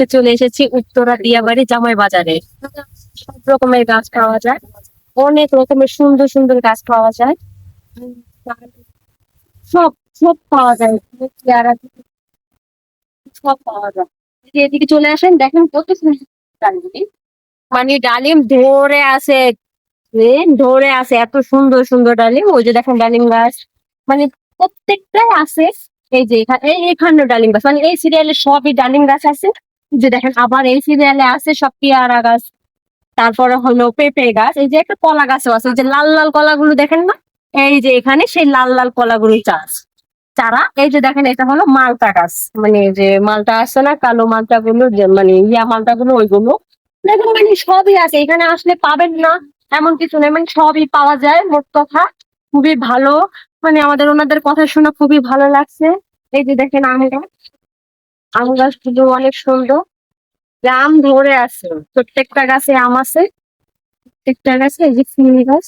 আজকে চলে এসেছি উত্তরা দিয়াবাড়ি জামাই বাজারে। সব রকমের গাছ পাওয়া যায়, অনেক রকমের সুন্দর সুন্দর গাছ পাওয়া যায়। উম, সব সব পাওয়া যায়, পেয়ারা থেকে সব পাওয়া যায়। যদি এদিকে চলে আসেন, দেখেন কত সুন্দর ডালিম। মানে ডালিম ধরে আছে, ধরে আছে, এত সুন্দর সুন্দর ডালিম। ওই যে দেখেন ডালিম গাছ, মানে প্রত্যেকটাই আছে। এই যে এখানে ডালিম গাছ, মানে এই সিরিয়ালে সবই ডালিম গাছ আছে। যে দেখেন আবার এই সিরিয়ালে আছে সব পেয়ারা গাছ, তারপরে হলো পেঁপে গাছ, এই যে একটা কলা গাছও আছে, ওই যে লাল লাল কলাগুলো দেখেন না, এই যে এখানে সেই লাল লাল কলাগুলো চাষ চারা। এই যে দেখেন এটা হলো মালটা গাছ, মানে এই যে মালটা আছে না, কালো মালটা গুলো, যে মানে মালটা গুলো, ওইগুলো দেখুন। মানে সবই আছে, এখানে আসলে পাবেন না এমন কিছু নেই, মানে সবই পাওয়া যায়। মোট কথা খুবই ভালো, মানে আমাদের ওনাদের কথা শুনে খুবই ভালো লাগছে। এই যে দেখেন আম গাছ, আম গাছগুলো অনেক সুন্দর, যে আম ধরে আছে, প্রত্যেকটা গাছে আম আছে, প্রত্যেকটা গাছে। এই যে চিনি গাছ,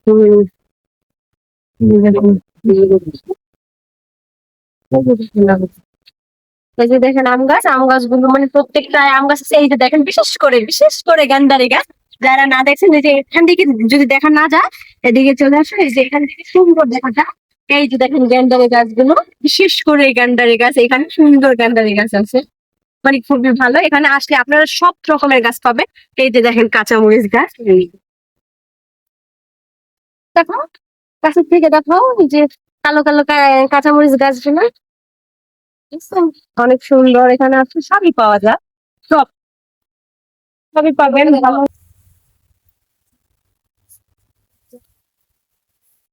হম, এই যে দেখেন আম গাছ, আম গাছগুলো মানে প্রত্যেকটা আম গাছ আছে। এই যে দেখেন বিশেষ করে গান্ধারি গাছ, যারা না দেখছেন, এই যে এখান থেকে যদি দেখা না যায়, এদিকে চলে আসে, এই যে এখান থেকে সুন্দর দেখা যায়। এই যে দেখেন গান্ধারি গাছগুলো, বিশেষ করে এই গান্ধারি গাছ, এখানে সুন্দর গান্ধারি গাছ আছে, মানে খুবই ভালো। এখানে আসলে আপনারা সব রকমের গাছ পাবে। এই যে দেখেন কাঁচামরিচ গাছ, এই দেখো, কাছের থেকে দেখাও, এই যে কালো কালো কাঁচামরিচ গাছগুলো, বুঝছেন? অনেক সুন্দর। এখানে আসলে সবই পাওয়া যায়, সব সবই পাবেন ভালো।